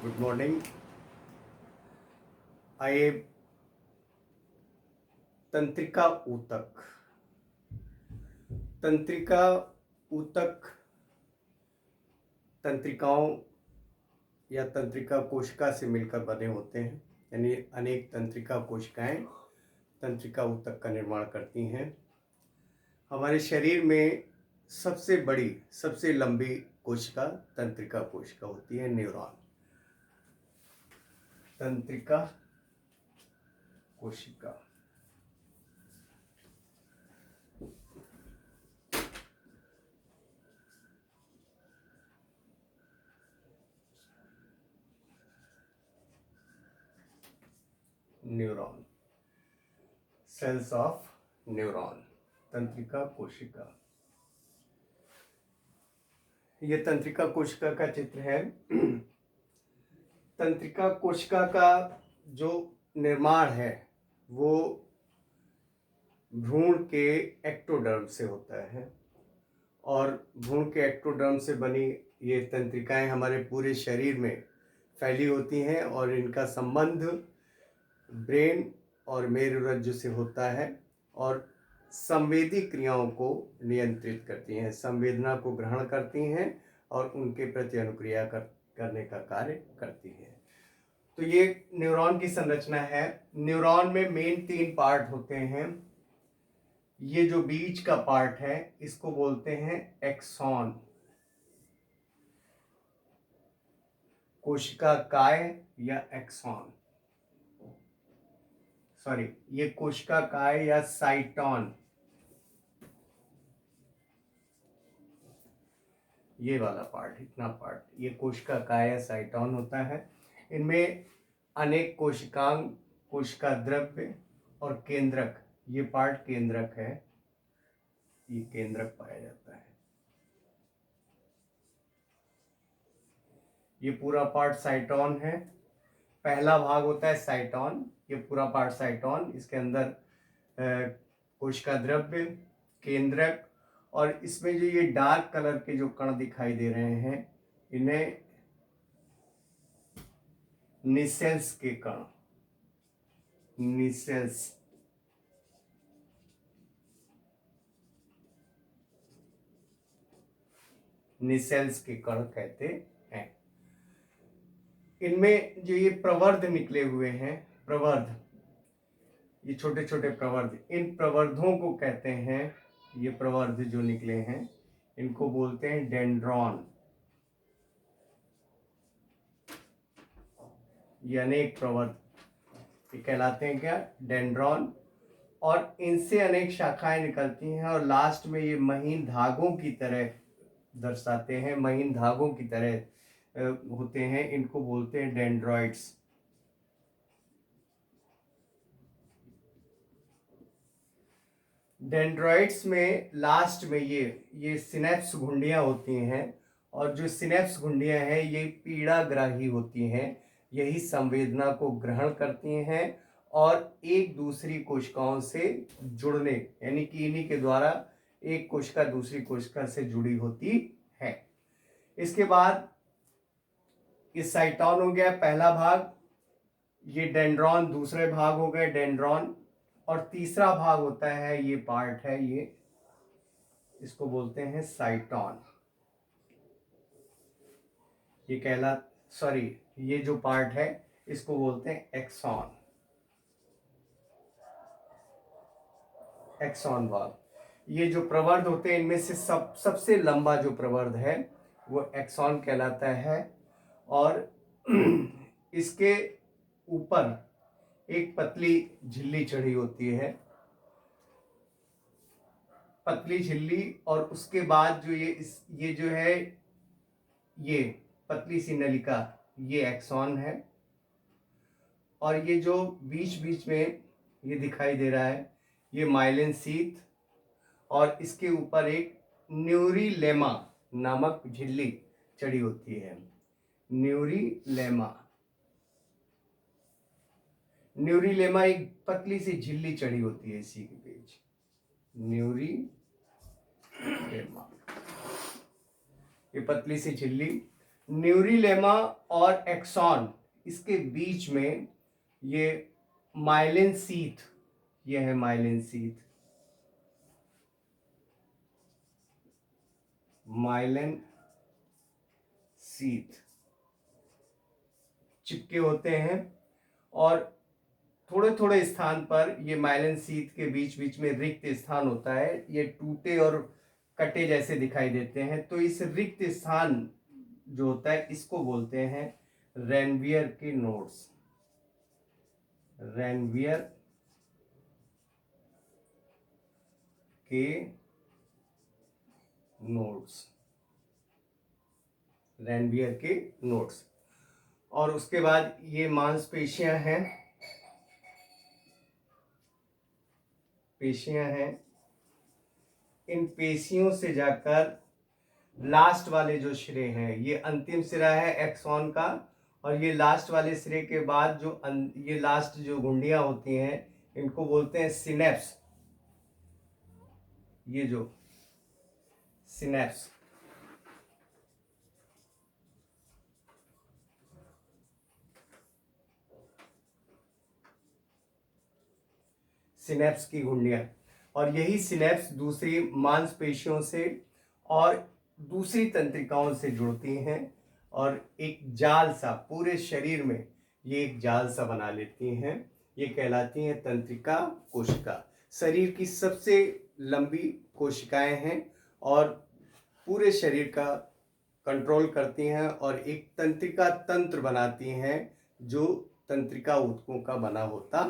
Good morning. आइए तंत्रिका ऊतक। तंत्रिका ऊतक तंत्रिकाओं या तंत्रिका कोशिका से मिलकर बने होते हैं, यानी अनेक तंत्रिका कोशिकाएं तंत्रिका ऊतक का निर्माण करती हैं। हमारे शरीर में सबसे बड़ी सबसे लंबी कोशिका तंत्रिका कोशिका होती है, न्यूरॉन। तंत्रिका कोशिका न्यूरॉन, सेल्स ऑफ न्यूरॉन, तंत्रिका कोशिका। ये तंत्रिका कोशिका का चित्र है। तंत्रिका कोशिका का जो निर्माण है वो भ्रूण के एक्टोडर्म से होता है, और भ्रूण के एक्टोडर्म से बनी ये तंत्रिकाएं हमारे पूरे शरीर में फैली होती हैं, और इनका संबंध ब्रेन और मेरुरज्जु से होता है, और संवेदी क्रियाओं को नियंत्रित करती हैं, संवेदना को ग्रहण करती हैं और उनके प्रति अनुक्रिया करने का कार्य करती हैं। तो ये न्यूरॉन की संरचना है। न्यूरॉन में मेन 3 पार्ट होते हैं। ये जो बीच का पार्ट है इसको बोलते हैं एक्सॉन, कोशिका काय या एक्सॉन, सॉरी ये कोशिका काय या साइटॉन, ये वाला पार्ट, इतना पार्ट ये कोशिका काय या साइटॉन होता है। इनमें अनेक कोशिकांग, कोशिका द्रव्य और केंद्रक, ये पार्ट केंद्रक है, ये केंद्रक पाया जाता है। ये पूरा पार्ट साइटॉन है। पहला भाग होता है साइटॉन, ये पूरा पार्ट साइटॉन, इसके अंदर कोशिका द्रव्य, केंद्रक, और इसमें जो ये डार्क कलर के जो कण दिखाई दे रहे हैं इन्हें निसेल्स के कण, निसेल्स, निसेल्स के कण कहते हैं। इनमें जो ये प्रवर्ध निकले हुए हैं, प्रवर्ध, ये छोटे छोटे प्रवर्ध, इन प्रवर्धों को कहते हैं, ये प्रवर्ध जो निकले हैं इनको बोलते हैं डेंड्रॉन। ये अनेक प्रवर्ध ये कहलाते हैं क्या? डेंड्रॉन। और इनसे अनेक शाखाएं निकलती हैं, और लास्ट में ये महीन धागों की तरह दर्शाते हैं, महीन धागों की तरह होते हैं, इनको बोलते हैं डेंड्रॉइड्स। डेंड्रॉइड्स में लास्ट में ये सिनेप्स घुंडियां होती हैं, और जो सिनेप्स घुंडियां हैं ये पीड़ाग्राही होती हैं, यही संवेदना को ग्रहण करती हैं और एक दूसरी कोशिकाओं से जुड़ने, यानी कि इन्हीं के द्वारा एक कोशिका दूसरी कोशिका से जुड़ी होती है। इसके बाद ये साइटॉन हो गया पहला भाग, ये डेंड्रॉन दूसरे भाग हो गए डेंड्रॉन, और तीसरा भाग होता है ये पार्ट है, ये इसको बोलते हैं साइटॉन। ये कहला सॉरी ये जो पार्ट है इसको बोलते हैं एक्सॉन, एक्सॉन भाग। ये जो प्रवर्ध होते हैं इनमें से सबसे लंबा जो प्रवर्ध है वो एक्सॉन कहलाता है, और इसके ऊपर एक पतली झिल्ली चढ़ी होती है, पतली झिल्ली, और उसके बाद जो ये जो है ये पतली सी नलिका, ये एक्सॉन है, और ये जो बीच बीच में ये दिखाई दे रहा है ये माइलिन शीथ, और इसके ऊपर एक न्यूरीलेमा नामक झिल्ली चढ़ी होती है, न्यूरीलेमा। न्यूरीलेमा एक पतली सी झिल्ली चढ़ी होती है इसी के बीच, न्यूरीलेमा, ये पतली सी झिल्ली। न्यूरिलेमा और एक्सॉन, इसके बीच में ये माइलिन शीथ, ये है माइलिन शीथ, माइलिन शीथ चिपके होते हैं। और थोड़े थोड़े स्थान पर ये माइलिन शीथ के बीच बीच में रिक्त स्थान होता है, ये टूटे और कटे जैसे दिखाई देते हैं। तो इस रिक्त स्थान जो होता है इसको बोलते हैं रेनवियर के नोड्स, रेनवियर के नोड्स, रेनवियर के नोड्स। और उसके बाद ये मांसपेशियां हैं, पेशियां हैं। इन पेशियों से जाकर लास्ट वाले जो सिरे हैं, ये अंतिम सिरा है एक्सॉन का, और ये लास्ट वाले सिरे के बाद जो ये लास्ट जो गुंडियां होती हैं इनको बोलते हैं सिनेप्स। ये जो सिनेप्स, सिनेप्स की गुंडियां, और यही सिनेप्स दूसरी मांसपेशियों से और दूसरी तंत्रिकाओं से जुड़ती हैं और एक जाल सा पूरे शरीर में ये एक जाल सा बना लेती हैं। ये कहलाती हैं तंत्रिका कोशिका। शरीर की सबसे लंबी कोशिकाएं हैं और पूरे शरीर का कंट्रोल करती हैं और एक तंत्रिका तंत्र बनाती हैं जो तंत्रिका ऊतकों का बना होता